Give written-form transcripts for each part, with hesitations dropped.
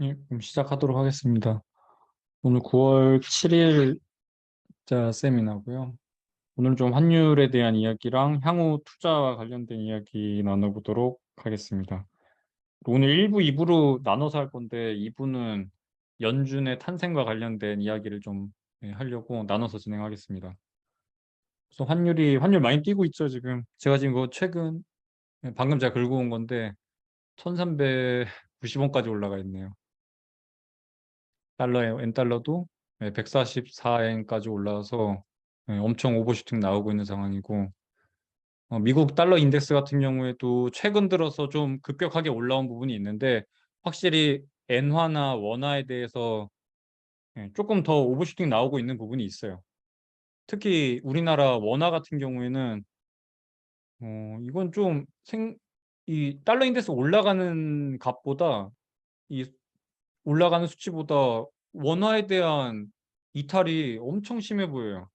예, 그럼 시작하도록 하겠습니다. 오늘 9월 7일자 세미나고요. 오늘 좀 환율에 대한 이야기랑 향후 투자와 관련된 이야기 나눠보도록 하겠습니다. 오늘 1부, 2부로 나눠서 할 건데 2부는 연준의 탄생과 관련된 이야기를 좀 하려고 나눠서 진행하겠습니다. 그래서 환율 많이 뛰고 있죠, 지금. 제가 지금 최근 방금 제가 긁어 온 건데 1390원까지 올라가 있네요. 엔달러도 144엔까지 올라와서 엄청 오버슈팅 나오고 있는 상황이고, 미국 달러 인덱스 같은 경우에도 최근 들어서 좀 급격하게 올라온 부분이 있는데, 확실히 엔화나 원화에 대해서 조금 더 오버슈팅 나오고 있는 부분이 있어요. 특히 우리나라 원화 같은 경우에는 이건 이 달러 인덱스 올라가는 값보다 이 올라가는 수치보다 원화에 대한 이탈이 엄청 심해 보여요.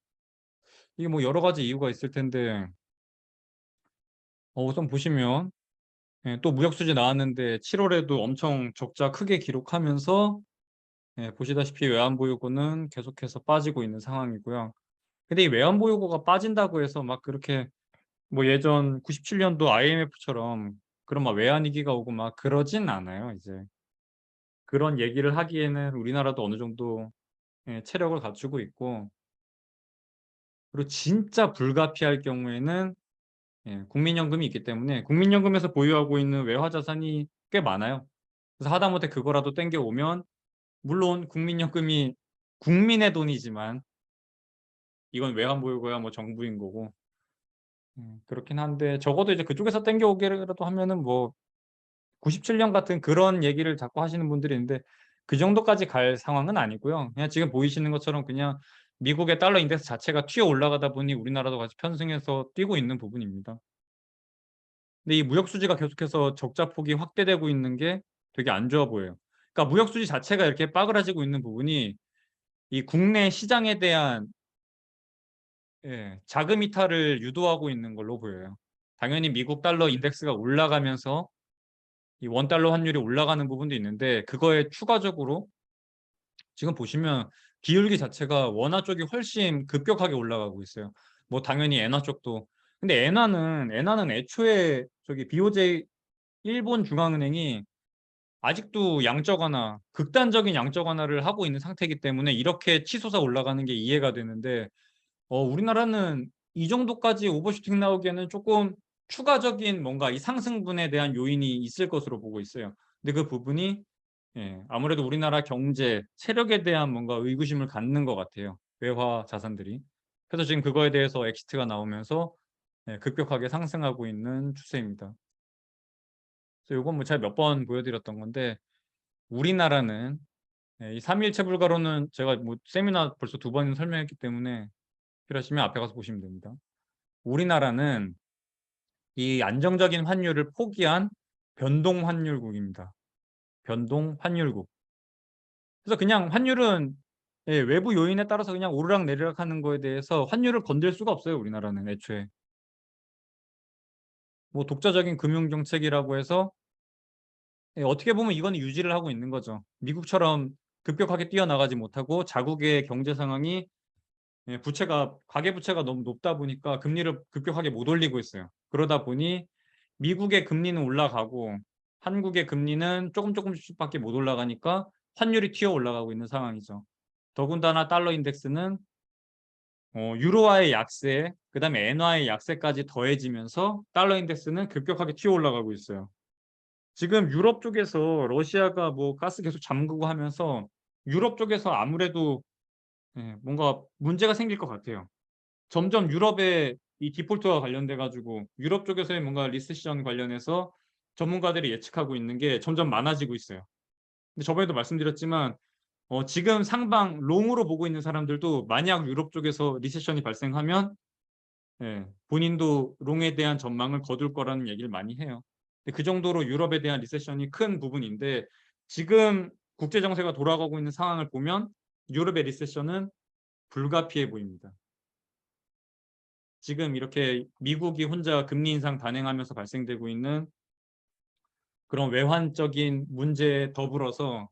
이게 뭐 여러 가지 이유가 있을 텐데, 우선 보시면, 또 무역수지 나왔는데 7월에도 엄청 적자 크게 기록하면서, 보시다시피 외환보유고는 계속해서 빠지고 있는 상황이고요. 근데 이 외환보유고가 빠진다고 해서 막 그렇게 뭐 예전 97년도 IMF처럼 그런 막 외환위기가 오고 막 그러진 않아요, 이제. 그런 얘기를 하기에는 우리나라도 어느 정도 체력을 갖추고 있고, 그리고 진짜 불가피할 경우에는 국민연금이 있기 때문에 국민연금에서 보유하고 있는 외화 자산이 꽤 많아요. 그래서 하다못해 그거라도 땡겨오면, 물론 국민연금이 국민의 돈이지만 이건 외환 보유고야 뭐 정부인 거고, 그렇긴 한데 적어도 이제 그쪽에서 땡겨오기라도 하면은 뭐 97년 같은 그런 얘기를 자꾸 하시는 분들이 있는데, 그 정도까지 갈 상황은 아니고요. 그냥 지금 보이시는 것처럼 그냥 미국의 달러 인덱스 자체가 튀어 올라가다 보니 우리나라도 같이 편승해서 뛰고 있는 부분입니다. 근데 이 무역 수지가 계속해서 적자 폭이 확대되고 있는 게 되게 안 좋아 보여요. 그러니까 무역 수지 자체가 이렇게 빠그라지고 있는 부분이 이 국내 시장에 대한 자금 이탈을 유도하고 있는 걸로 보여요. 당연히 미국 달러 인덱스가 올라가면서 이 원 달러 환율이 올라가는 부분도 있는데, 그거에 추가적으로 지금 보시면 기울기 자체가 원화 쪽이 훨씬 급격하게 올라가고 있어요. 뭐 당연히 엔화 쪽도. 근데 엔화는 애초에 저기 BOJ 일본 중앙은행이 아직도 양적 완화, 극단적인 양적 완화를 하고 있는 상태이기 때문에 이렇게 치솟아 올라가는 게 이해가 되는데, 우리나라는 이 정도까지 오버슈팅 나오기에는 조금 추가적인 뭔가 이 상승분에 대한 요인이 있을 것으로 보고 있어요. 근데 그 부분이 아무래도 우리나라 경제, 체력에 대한 뭔가 의구심을 갖는 것 같아요. 외화 자산들이. 그래서 지금 그거에 대해서 엑시트가 나오면서 급격하게 상승하고 있는 추세입니다. 그래서 이건 뭐 제가 몇 번 보여드렸던 건데, 우리나라는 이 3일체 불가로는 제가 뭐 세미나 벌써 2번 설명했기 때문에 필요하시면 앞에 가서 보시면 됩니다. 우리나라는 이 안정적인 환율을 포기한 변동 환율국입니다. 변동 환율국. 그래서 그냥 환율은 외부 요인에 따라서 그냥 오르락 내리락 하는 거에 대해서 환율을 건들 수가 없어요, 우리나라는 애초에. 뭐 독자적인 금융 정책이라고 해서 어떻게 보면 이거는 유지를 하고 있는 거죠. 미국처럼 급격하게 뛰어나가지 못하고 자국의 경제 상황이 가계부채가 너무 높다 보니까 금리를 급격하게 못 올리고 있어요. 그러다 보니 미국의 금리는 올라가고 한국의 금리는 조금씩밖에 못 올라가니까 환율이 튀어 올라가고 있는 상황이죠. 더군다나 달러 인덱스는 유로화의 약세, 그다음에 엔화의 약세까지 더해지면서 달러 인덱스는 급격하게 튀어 올라가고 있어요. 지금 유럽 쪽에서 러시아가 뭐 가스 계속 잠그고 하면서 유럽 쪽에서 아무래도 뭔가 문제가 생길 것 같아요. 점점 유럽의 이 디폴트와 관련돼 가지고 유럽 쪽에서의 뭔가 리세션 관련해서 전문가들이 예측하고 있는 게 점점 많아지고 있어요. 근데 저번에도 말씀드렸지만 지금 상방 롱으로 보고 있는 사람들도 만약 유럽 쪽에서 리세션이 발생하면 본인도 롱에 대한 전망을 거둘 거라는 얘기를 많이 해요. 근데 그 정도로 유럽에 대한 리세션이 큰 부분인데, 지금 국제 정세가 돌아가고 있는 상황을 보면 유럽의 리세션은 불가피해 보입니다. 지금 이렇게 미국이 혼자 금리 인상 단행하면서 발생되고 있는 그런 외환적인 문제에 더불어서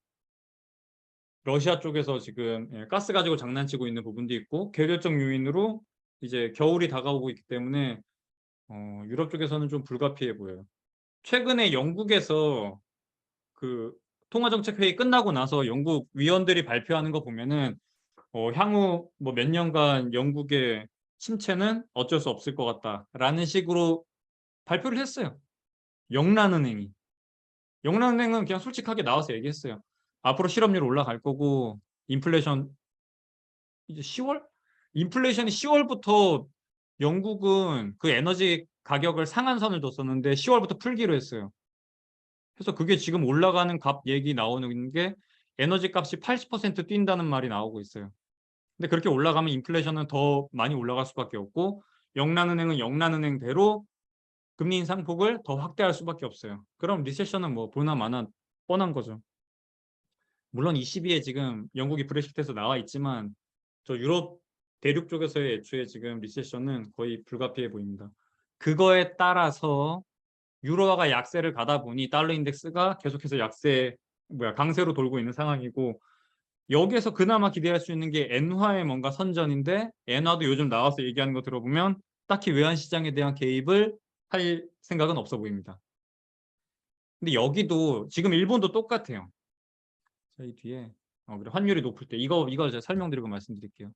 러시아 쪽에서 지금 가스 가지고 장난치고 있는 부분도 있고 계절적 요인으로 이제 겨울이 다가오고 있기 때문에 유럽 쪽에서는 좀 불가피해 보여요. 최근에 영국에서 그 통화정책 회의 끝나고 나서 영국 위원들이 발표하는 거 보면은 향후 뭐 몇 년간 영국의 침체는 어쩔 수 없을 것 같다라는 식으로 발표를 했어요. 영란은행이. 영란은행은 그냥 솔직하게 나와서 얘기했어요. 앞으로 실업률 올라갈 거고 인플레이션 이제 10월? 인플레이션이 10월부터 영국은 그 에너지 가격을 상한선을 뒀었는데 10월부터 풀기로 했어요. 그래서 그게 지금 올라가는 값 얘기 나오는 게 에너지 값이 80% 뛴다는 말이 나오고 있어요. 근데 그렇게 올라가면 인플레이션은 더 많이 올라갈 수밖에 없고 영란은행은 영란은행대로 금리 인상폭을 더 확대할 수밖에 없어요. 그럼 리세션은 뭐 보나 마나 뻔한 거죠. 물론 22에 지금 영국이 브렉시트에서 나와 있지만 저 유럽 대륙 쪽에서의 애초에 지금 리세션은 거의 불가피해 보입니다. 그거에 따라서 유로화가 약세를 가다 보니 달러 인덱스가 계속해서 강세로 돌고 있는 상황이고 여기에서 그나마 기대할 수 있는 게 엔화의 뭔가 선전인데 엔화도 요즘 나와서 얘기하는 거 들어보면 딱히 외환 시장에 대한 개입을 할 생각은 없어 보입니다. 근데 여기도 지금 일본도 똑같아요. 저희 뒤에 그래 환율이 높을 때 이거 제가 설명드리고 말씀드릴게요.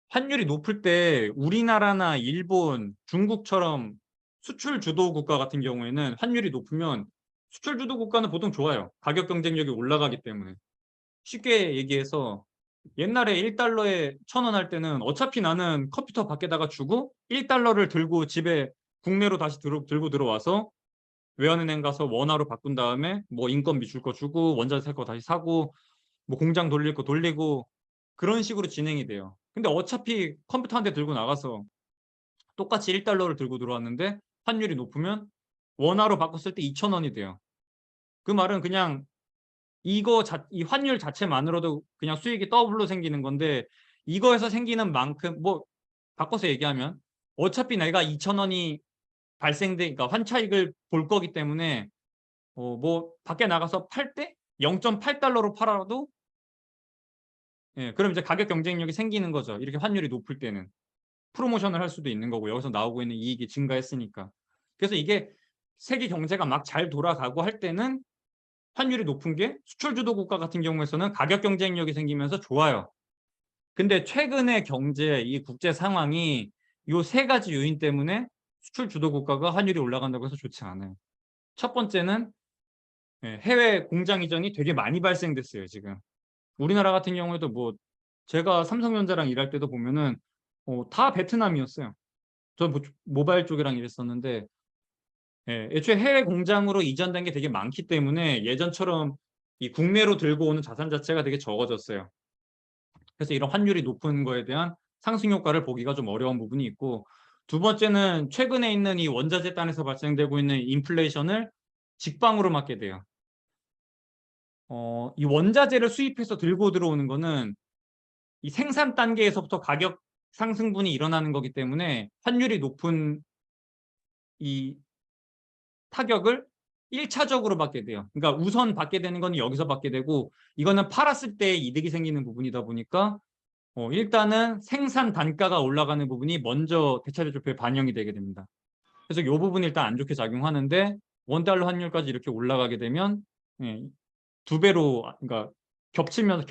환율이 높을 때 우리나라나 일본, 중국처럼 수출 주도 국가 같은 경우에는 환율이 높으면 수출 주도 국가는 보통 좋아요. 가격 경쟁력이 올라가기 때문에. 쉽게 얘기해서 옛날에 1달러에 1,000원 할 때는 어차피 나는 컴퓨터 밖에다가 주고 1달러를 들고 집에 국내로 다시 들고 들어와서 외환은행 가서 원화로 바꾼 다음에 뭐 인건비 줄 거 주고 원자재 살 거 다시 사고 뭐 공장 돌릴 거 돌리고 그런 식으로 진행이 돼요. 근데 어차피 컴퓨터 한 대 들고 나가서 똑같이 1달러를 들고 들어왔는데 환율이 높으면 원화로 바꿨을 때 2,000원이 돼요. 그 말은 그냥 이 환율 자체만으로도 그냥 수익이 더블로 생기는 건데 이거에서 생기는 만큼 뭐 바꿔서 얘기하면 어차피 내가 2,000원이 그러니까 환차익을 볼 거기 때문에 뭐 밖에 나가서 팔 때 0.8달러로 팔아도 그럼 이제 가격 경쟁력이 생기는 거죠. 이렇게 환율이 높을 때는 프로모션을 할 수도 있는 거고 여기서 나오고 있는 이익이 증가했으니까. 그래서 이게 세계 경제가 막 잘 돌아가고 할 때는 환율이 높은 게 수출 주도 국가 같은 경우에서는 가격 경쟁력이 생기면서 좋아요. 근데 최근의 경제 이 국제 상황이 이 세 가지 요인 때문에 수출 주도 국가가 환율이 올라간다고 해서 좋지 않아요. 첫 번째는 해외 공장 이전이 되게 많이 발생됐어요, 지금. 우리나라 같은 경우에도 뭐 제가 삼성전자랑 일할 때도 보면은 다 베트남이었어요. 전 모바일 쪽이랑 일했었는데 애초에 해외 공장으로 이전된 게 되게 많기 때문에 예전처럼 이 국내로 들고 오는 자산 자체가 되게 적어졌어요. 그래서 이런 환율이 높은 거에 대한 상승 효과를 보기가 좀 어려운 부분이 있고 두 번째는 최근에 있는 이 원자재 단에서 발생되고 있는 인플레이션을 직방으로 맞게 돼요. 이 원자재를 수입해서 들고 들어오는 거는 이 생산 단계에서부터 가격 상승분이 일어나는 거기 때문에 환율이 높은 이 타격을 1차적으로 받게 돼요. 그러니까 우선 받게 되는 건 여기서 받게 되고 이거는 팔았을 때 이득이 생기는 부분이다 보니까 일단은 생산 단가가 올라가는 부분이 먼저 대차대조표에 반영이 되게 됩니다. 그래서 이 부분이 일단 안 좋게 작용하는데 원달러 환율까지 이렇게 올라가게 되면 두 배로 그러니까 겹치면서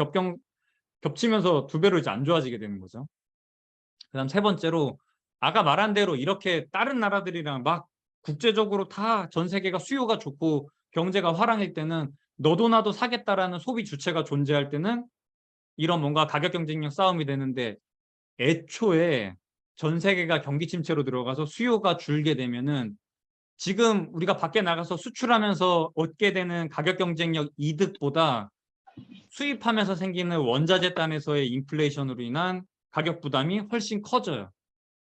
두 배로 이제 안 좋아지게 되는 거죠. 그다음 세 번째로 아까 말한 대로 이렇게 다른 나라들이랑 막 국제적으로 다 전 세계가 수요가 좋고 경제가 화랑일 때는 너도 나도 사겠다라는 소비 주체가 존재할 때는 이런 뭔가 가격 경쟁력 싸움이 되는데 애초에 전 세계가 경기 침체로 들어가서 수요가 줄게 되면은 지금 우리가 밖에 나가서 수출하면서 얻게 되는 가격 경쟁력 이득보다 수입하면서 생기는 원자재 단에서의 인플레이션으로 인한 가격 부담이 훨씬 커져요.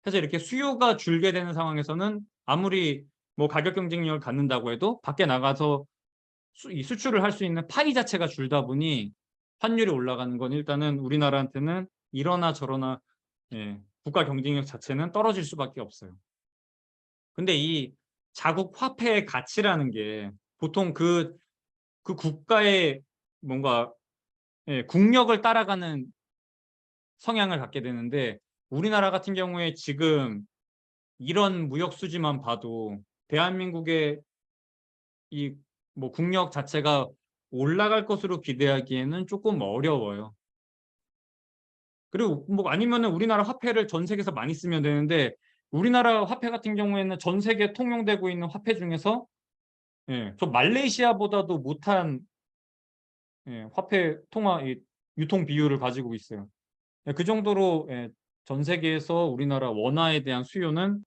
그래서 이렇게 수요가 줄게 되는 상황에서는 아무리 뭐 가격 경쟁력을 갖는다고 해도 밖에 나가서 수출을 할 수 있는 파이 자체가 줄다 보니 환율이 올라가는 건 일단은 우리나라한테는 이러나 저러나 국가 경쟁력 자체는 떨어질 수밖에 없어요. 근데 이 자국 화폐의 가치라는 게 보통 그 국가의 뭔가 예, 국력을 따라가는 성향을 갖게 되는데 우리나라 같은 경우에 지금 이런 무역 수지만 봐도 대한민국의 이 뭐 국력 자체가 올라갈 것으로 기대하기에는 조금 어려워요. 그리고 뭐 아니면은 우리나라 화폐를 전 세계에서 많이 쓰면 되는데 우리나라 화폐 같은 경우에는 전 세계에 통용되고 있는 화폐 중에서 예, 저 말레이시아보다도 못한 예, 화폐 통화 유통 비율을 가지고 있어요. 예, 그 정도로 예, 전 세계에서 우리나라 원화에 대한 수요는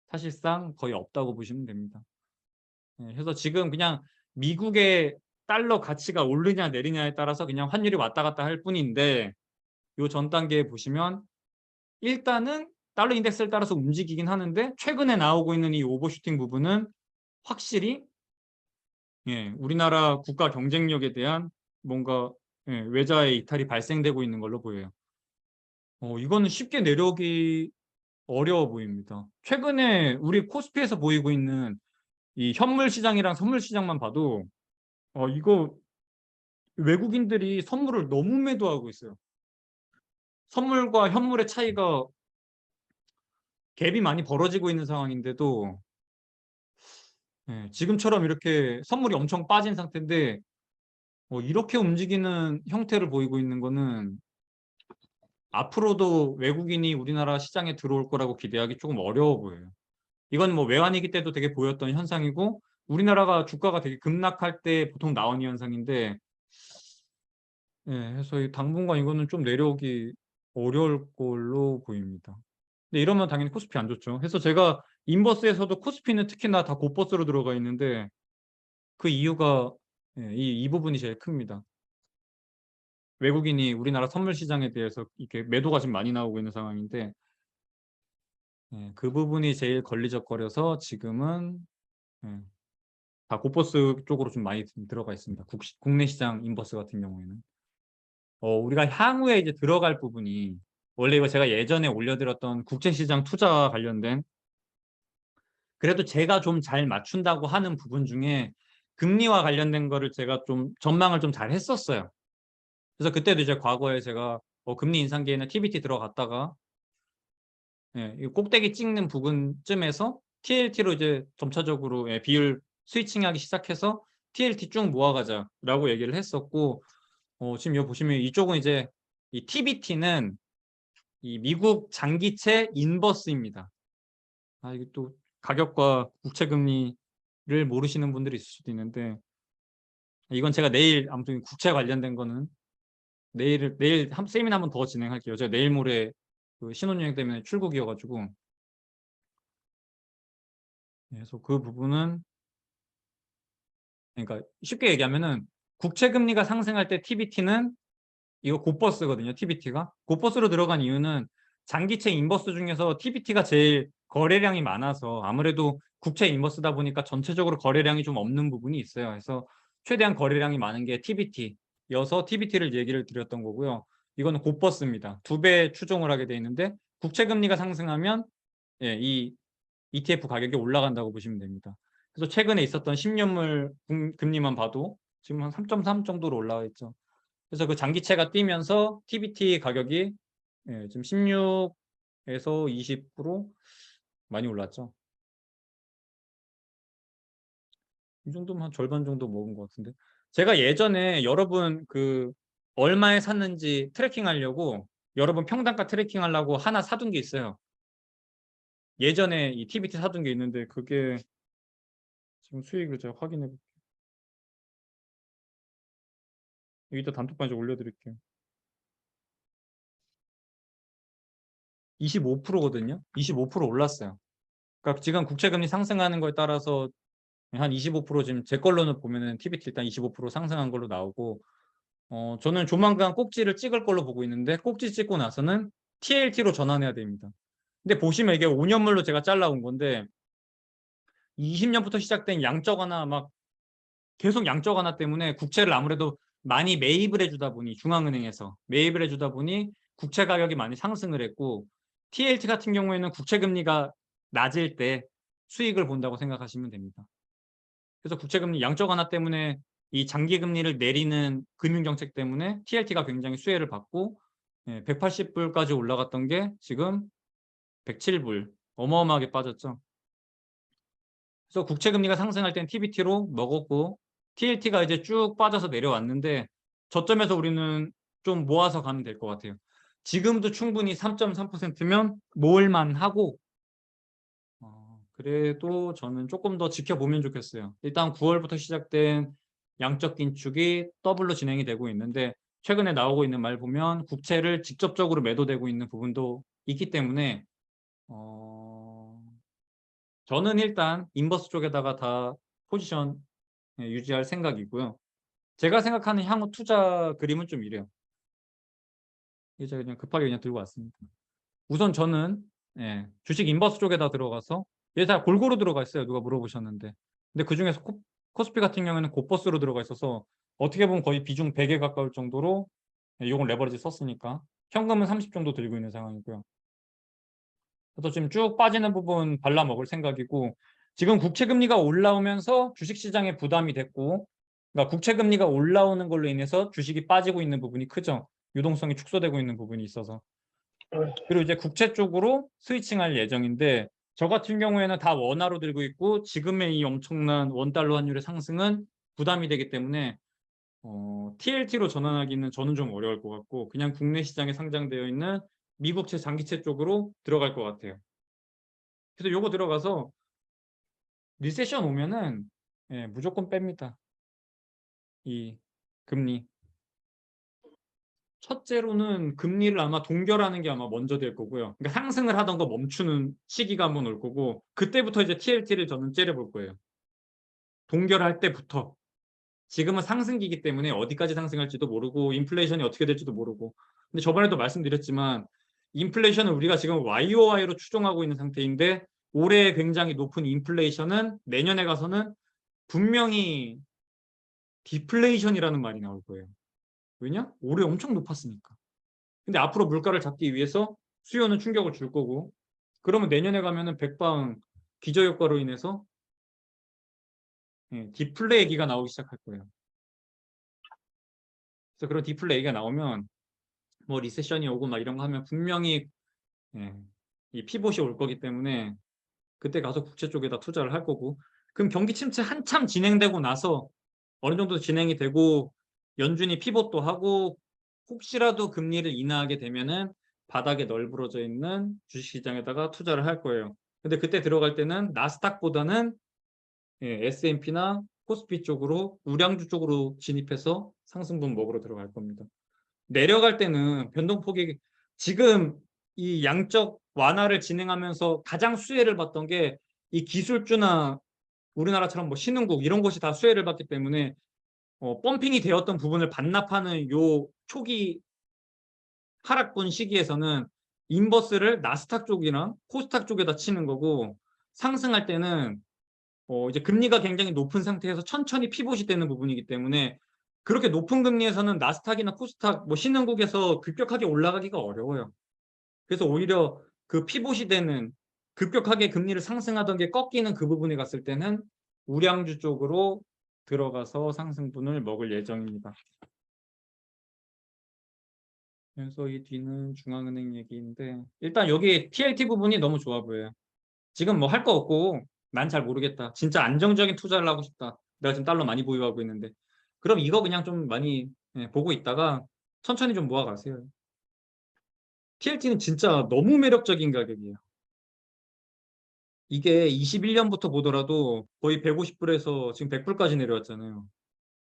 사실상 거의 없다고 보시면 됩니다. 예, 그래서 지금 그냥 미국의 달러 가치가 오르냐 내리냐에 따라서 그냥 환율이 왔다 갔다 할 뿐인데 요 전 단계에 보시면 일단은 달러 인덱스를 따라서 움직이긴 하는데 최근에 나오고 있는 이 오버슈팅 부분은 확실히 예, 우리나라 국가 경쟁력에 대한 뭔가 예, 외자의 이탈이 발생되고 있는 걸로 보여요. 이거는 쉽게 내려오기 어려워 보입니다. 최근에 우리 코스피에서 보이고 있는 이 현물 시장이랑 선물 시장만 봐도 이거 외국인들이 선물을 너무 매도하고 있어요. 선물과 현물의 차이가 갭이 많이 벌어지고 있는 상황인데도 예, 지금처럼 이렇게 선물이 엄청 빠진 상태인데 이렇게 움직이는 형태를 보이고 있는 거는 앞으로도 외국인이 우리나라 시장에 들어올 거라고 기대하기 조금 어려워 보여요. 이건 뭐 외환위기 때도 되게 보였던 현상이고 우리나라가 주가가 되게 급락할 때 보통 나오는 현상인데 예, 그래서 당분간 이거는 좀 내려오기 어려울 걸로 보입니다. 근데 이러면 당연히 코스피 안 좋죠. 그래서 제가 인버스에서도 코스피는 특히나 다 곧버스로 들어가 있는데 그 이유가 예, 이 부분이 제일 큽니다. 외국인이 우리나라 선물 시장에 대해서 이렇게 매도가 지금 많이 나오고 있는 상황인데 예, 그 부분이 제일 걸리적거려서 지금은 예, 다 곧버스 쪽으로 좀 많이 들어가 있습니다. 국내 시장 인버스 같은 경우에는 우리가 향후에 이제 들어갈 부분이 원래 이거 제가 예전에 올려드렸던 국제시장 투자와 관련된 그래도 제가 좀 잘 맞춘다고 하는 부분 중에 금리와 관련된 거를 제가 좀 전망을 좀 잘 했었어요. 그래서 그때도 이제 과거에 제가 금리 인상기에는 TBT 들어갔다가 예, 이 꼭대기 찍는 부분쯤에서 TLT로 이제 점차적으로 예, 비율 스위칭하기 시작해서 TLT 쭉 모아가자라고 얘기를 했었고 지금 여기 보시면 이쪽은 이제 이 TBT는 이 미국 장기채 인버스입니다. 이게 또 가격과 국채금리를 모르시는 분들이 있을 수도 있는데 이건 제가 내일 아무튼 국채 관련된 거는 내일 세미나 한 번 더 진행할게요. 제가 내일 모레 그 신혼여행 때문에 출국이어가지고 그래서 그 부분은 그러니까 쉽게 얘기하면은 국채금리가 상승할 때 TBT는 이거 곧버스거든요. TBT가 곧버스로 들어간 이유는 장기채 인버스 중에서 TBT가 제일 거래량이 많아서 아무래도 국채 인버스다 보니까 전체적으로 거래량이 좀 없는 부분이 있어요. 그래서 최대한 거래량이 많은 게 TBT여서 TBT를 얘기를 드렸던 거고요. 이거는 곧버스입니다. 2배 추종을 하게 돼 있는데 국채금리가 상승하면 예, 이 ETF 가격이 올라간다고 보시면 됩니다. 그래서 최근에 있었던 10년물 금리만 봐도 지금 한 3.3 정도로 올라와 있죠. 그래서 그 장기채가 뛰면서 TBT 가격이 예, 지금 16에서 20% 많이 올랐죠. 이 정도면 한 절반 정도 먹은 것 같은데. 제가 예전에 여러분 그 얼마에 샀는지 트래킹 하려고 여러분 평단가 트래킹 하려고 하나 사둔 게 있어요. 예전에 이 TBT 사둔 게 있는데 그게 지금 수익을 제가 확인해 볼게요. 여기다 단톡방에 올려드릴게요. 25%거든요. 25% 올랐어요. 그러니까 지금 국채금리 상승하는 거에 따라서 한 25% 지금 제 걸로는 보면은 TBT 일단 25% 상승한 걸로 나오고 저는 조만간 꼭지를 찍을 걸로 보고 있는데 꼭지 찍고 나서는 TLT로 전환해야 됩니다. 근데 보시면 이게 5년물로 제가 잘라온 건데 20년부터 시작된 양적 완화 막 계속 양적 완화 때문에 국채를 아무래도 많이 매입을 해주다 보니 중앙은행에서 매입을 해주다 보니 국채 가격이 많이 상승을 했고 TLT 같은 경우에는 국채 금리가 낮을 때 수익을 본다고 생각하시면 됩니다. 그래서 국채금리 양적 완화 때문에 이 장기 금리를 내리는 금융 정책 때문에 TLT가 굉장히 수혜를 받고 180불까지 올라갔던 게 지금 107불 어마어마하게 빠졌죠. 그래서 국채 금리가 상승할 땐 TBT로 먹었고 TLT가 이제 쭉 빠져서 내려왔는데 저점에서 우리는 좀 모아서 가면 될 것 같아요. 지금도 충분히 3.3%면 모을만 하고 그래도 저는 조금 더 지켜보면 좋겠어요. 일단 9월부터 시작된 양적 긴축이 더블로 진행이 되고 있는데 최근에 나오고 있는 말 보면 국채를 직접적으로 매도되고 있는 부분도 있기 때문에 저는 일단 인버스 쪽에다가 다 포지션 유지할 생각이고요. 제가 생각하는 향후 투자 그림은 좀 이래요. 이제 그냥 급하게 그냥 들고 왔습니다. 우선 저는 주식 인버스 쪽에다 들어가서 얘 다 골고루 들어가 있어요. 누가 물어보셨는데. 근데 그중에서 코스피 같은 경우에는 고버스로 들어가 있어서 어떻게 보면 거의 비중 100에 가까울 정도로 이건 레버리지 썼으니까 현금은 30 정도 들고 있는 상황이고요. 그래서 지금 쭉 빠지는 부분 발라먹을 생각이고 지금 국채금리가 올라오면서 주식시장에 부담이 됐고 그러니까 국채금리가 올라오는 걸로 인해서 주식이 빠지고 있는 부분이 크죠. 유동성이 축소되고 있는 부분이 있어서. 그리고 이제 국채 쪽으로 스위칭할 예정인데 저 같은 경우에는 다 원화로 들고 있고 지금의 이 엄청난 원달러 환율의 상승은 부담이 되기 때문에 TLT로 전환하기는 저는 좀 어려울 것 같고 그냥 국내 시장에 상장되어 있는 미국채 장기채 쪽으로 들어갈 것 같아요. 그래서 요거 들어가서 리세션 오면은 무조건 뺍니다. 이 금리. 첫째로는 금리를 아마 동결하는 게 아마 먼저 될 거고요. 그러니까 상승을 하던 거 멈추는 시기가 한번 올 거고 그때부터 이제 TLT를 저는 째려볼 거예요. 동결할 때부터. 지금은 상승기이기 때문에 어디까지 상승할지도 모르고 인플레이션이 어떻게 될지도 모르고 근데 저번에도 말씀드렸지만 인플레이션은 우리가 지금 YOY로 추정하고 있는 상태인데 올해 굉장히 높은 인플레이션은 내년에 가서는 분명히 디플레이션이라는 말이 나올 거예요. 왜냐? 올해 엄청 높았으니까. 근데 앞으로 물가를 잡기 위해서 수요는 충격을 줄 거고 그러면 내년에 가면은 백방 기저효과로 인해서 디플레 얘기가 나오기 시작할 거예요. 그래서 그런 디플레 얘기가 나오면 뭐 리세션이 오고 막 이런 거 하면 분명히 이 피봇이 올 거기 때문에 그때 가서 국채 쪽에다 투자를 할 거고 그럼 경기 침체 한참 진행되고 나서 어느 정도 진행이 되고 연준이 피봇도 하고 혹시라도 금리를 인하하게 되면은 바닥에 널브러져 있는 주식시장에다가 투자를 할 거예요. 근데 그때 들어갈 때는 나스닥보다는 S&P나 코스피 쪽으로 우량주 쪽으로 진입해서 상승분 먹으러 들어갈 겁니다. 내려갈 때는 변동폭이 지금 이 양적 완화를 진행하면서 가장 수혜를 봤던 게 이 기술주나 우리나라처럼 뭐 신흥국 이런 곳이 다 수혜를 받기 때문에 펌핑이 되었던 부분을 반납하는 요 초기 하락분 시기에서는 인버스를 나스닥 쪽이나 코스닥 쪽에다 치는 거고 상승할 때는 이제 금리가 굉장히 높은 상태에서 천천히 피봇이 되는 부분이기 때문에 그렇게 높은 금리에서는 나스닥이나 코스닥 뭐 신흥국에서 급격하게 올라가기가 어려워요. 그래서 오히려 그 피봇이 되는 급격하게 금리를 상승하던 게 꺾이는 그 부분에 갔을 때는 우량주 쪽으로 들어가서 상승분을 먹을 예정입니다. 그래서 이 뒤는 중앙은행 얘기인데 일단 여기 TLT 부분이 너무 좋아 보여요. 지금 뭐 할 거 없고 난 잘 모르겠다. 진짜 안정적인 투자를 하고 싶다. 내가 지금 달러 많이 보유하고 있는데 그럼 이거 그냥 좀 많이 보고 있다가 천천히 좀 모아가세요. TLT는 진짜 너무 매력적인 가격이에요. 이게 21년부터 보더라도 거의 150불에서 지금 100불까지 내려왔잖아요.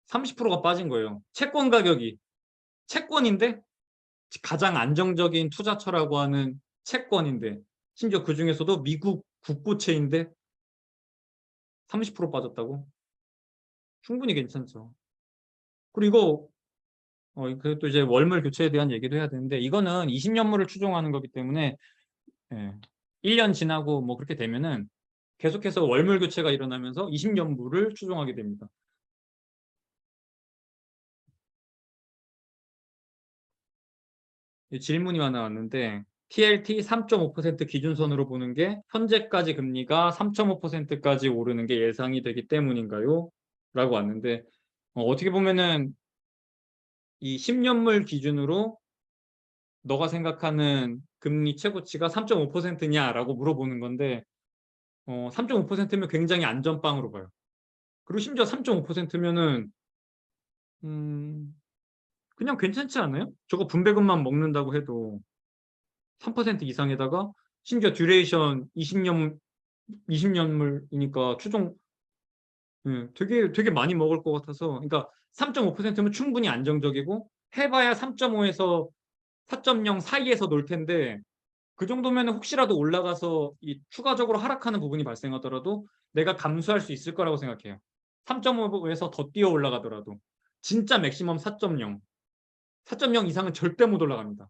30%가 빠진 거예요. 채권 가격이. 채권인데 가장 안정적인 투자처라고 하는 채권인데 심지어 그 중에서도 미국 국부채인데 30% 빠졌다고? 충분히 괜찮죠. 그리고 그또 이제 월물 교체에 대한 얘기도 해야 되는데 이거는 20년물을 추종하는 거기 때문에 1년 지나고 뭐 그렇게 되면은 계속해서 월물 교체가 일어나면서 20년물을 추종하게 됩니다. 질문이 하나 왔는데 TLT 3.5% 기준선으로 보는 게 현재까지 금리가 3.5%까지 오르는 게 예상이 되기 때문인가요? 라고 왔는데 어떻게 보면은 이 10년물 기준으로 너가 생각하는 금리 최고치가 3.5%냐라고 물어보는 건데 3.5%면 굉장히 안전빵으로 봐요. 그리고 심지어 3.5%면은 그냥 괜찮지 않아요? 저거 분배금만 먹는다고 해도 3% 이상에다가 심지어 듀레이션 20년물이니까 추종 되게 많이 먹을 것 같아서 그러니까 3.5%면 충분히 안정적이고 해봐야 3.5에서 4.0 사이에서 놀 텐데 그 정도면 혹시라도 올라가서 이 추가적으로 하락하는 부분이 발생하더라도 내가 감수할 수 있을 거라고 생각해요. 3.5에서 더 뛰어 올라가더라도 진짜 맥시멈 4.0 4.0 이상은 절대 못 올라갑니다.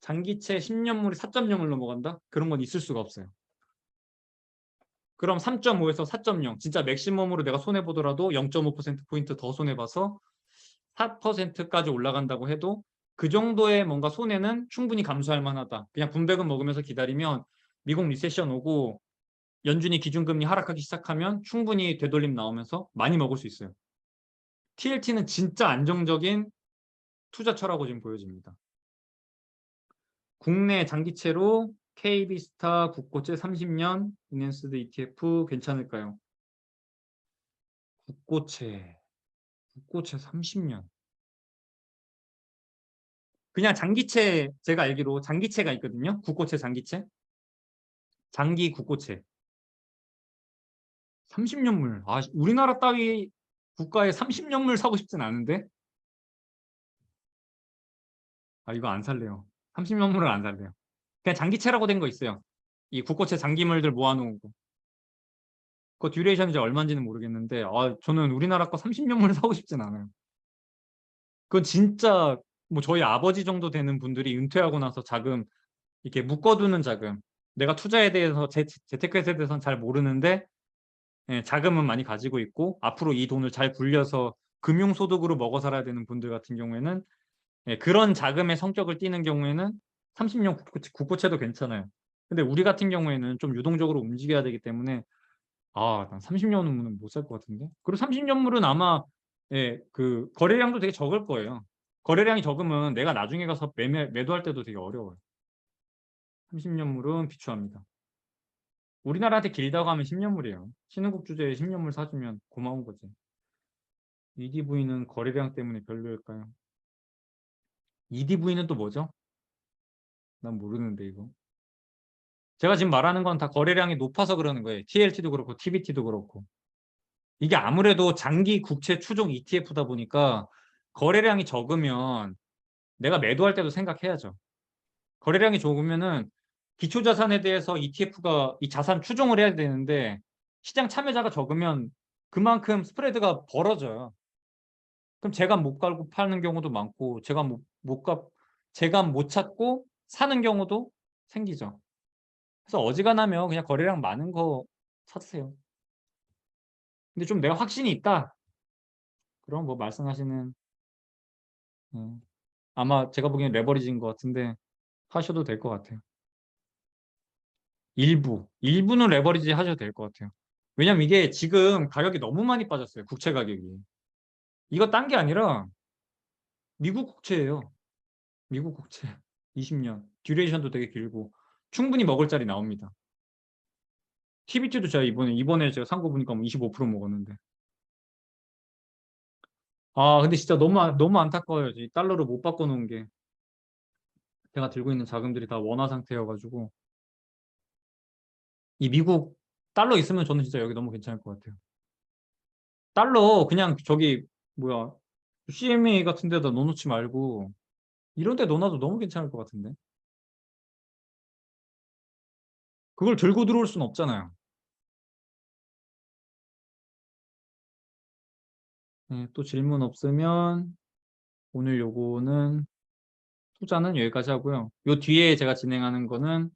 장기채 10년물이 4.0을 넘어간다? 그런 건 있을 수가 없어요. 그럼 3.5에서 4.0 진짜 맥시멈으로 내가 손해보더라도 0.5%포인트 더 손해봐서 4%까지 올라간다고 해도 그 정도의 뭔가 손해는 충분히 감수할 만하다. 그냥 분배금 먹으면서 기다리면 미국 리세션 오고 연준이 기준금리 하락하기 시작하면 충분히 되돌림 나오면서 많이 먹을 수 있어요. TLT는 진짜 안정적인 투자처라고 지금 보여집니다. 국내 장기채로 KB스타 국고채 30년 인핸스드 ETF 괜찮을까요? 국고채 30년. 그냥 장기채 제가 알기로 장기채가 있거든요. 국고채 장기채. 장기 국고채. 30년물. 아, 우리나라 따위 국가에 30년물 사고 싶진 않은데. 아, 이거 안 살래요. 30년물은 안 살래요. 그냥 장기채라고 된 거 있어요. 이 국고채 장기물들 모아놓은 거. 그 듀레이션이 이제 얼마인지는 모르겠는데, 저는 우리나라 거 30년물 사고 싶진 않아요. 그건 진짜 뭐 저희 아버지 정도 되는 분들이 은퇴하고 나서 자금 이렇게 묶어두는 자금. 내가 투자에 대해서 재테크에 대해서는 잘 모르는데 자금은 많이 가지고 있고 앞으로 이 돈을 잘 굴려서 금융소득으로 먹어 살아야 되는 분들 같은 경우에는 그런 자금의 성격을 띠는 경우에는 30년 국고채도 괜찮아요. 근데 우리 같은 경우에는 좀 유동적으로 움직여야 되기 때문에 난 30년물은 못 살 것 같은데. 그리고 30년물은 아마 그 거래량도 되게 적을 거예요. 거래량이 적으면 내가 나중에 가서 매도할 때도 되게 어려워요. 30년물은 비추합니다. 우리나라한테 길다고 하면 10년물이에요. 신흥국 주제에 10년물 사주면 고마운 거지. EDV는 거래량 때문에 별로일까요? EDV는 또 뭐죠? 난 모르는데 이거. 제가 지금 말하는 건 다 거래량이 높아서 그러는 거예요. TLT도 그렇고 TBT도 그렇고. 이게 아무래도 장기 국채 추종 ETF다 보니까 거래량이 적으면 내가 매도할 때도 생각해야죠. 거래량이 적으면은 기초자산에 대해서 ETF가 이 자산 추종을 해야 되는데 시장 참여자가 적으면 그만큼 스프레드가 벌어져요. 그럼 제가 못 갈고 파는 경우도 많고 제가 못 찾고 사는 경우도 생기죠. 그래서 어지간하면 그냥 거래량 많은 거 찾으세요. 근데 좀 내가 확신이 있다. 그럼 뭐 말씀하시는 아마 제가 보기엔 레버리지인 것 같은데 하셔도 될 것 같아요. 일부는 레버리지 하셔도 될 것 같아요. 왜냐면 이게 지금 가격이 너무 많이 빠졌어요. 국채 가격이. 이거 딴 게 아니라 미국 국채예요. 미국 국채. 20년. 듀레이션도 되게 길고 충분히 먹을 자리 나옵니다. TBT도 제가 이번에 제가 산 거 보니까 뭐 25% 먹었는데. 근데 진짜 너무 안타까워요. 이 달러를 못 바꿔놓은 게. 제가 들고 있는 자금들이 다 원화 상태여가지고. 이 미국 달러 있으면 저는 진짜 여기 너무 괜찮을 것 같아요. 달러 그냥 저기 뭐야 CMA 같은 데다 넣어놓지 말고 이런 데 넣어놔도 너무 괜찮을 것 같은데. 그걸 들고 들어올 수는 없잖아요. 네, 또 질문 없으면 오늘 요거는 투자는 여기까지 하고요. 요 뒤에 제가 진행하는 거는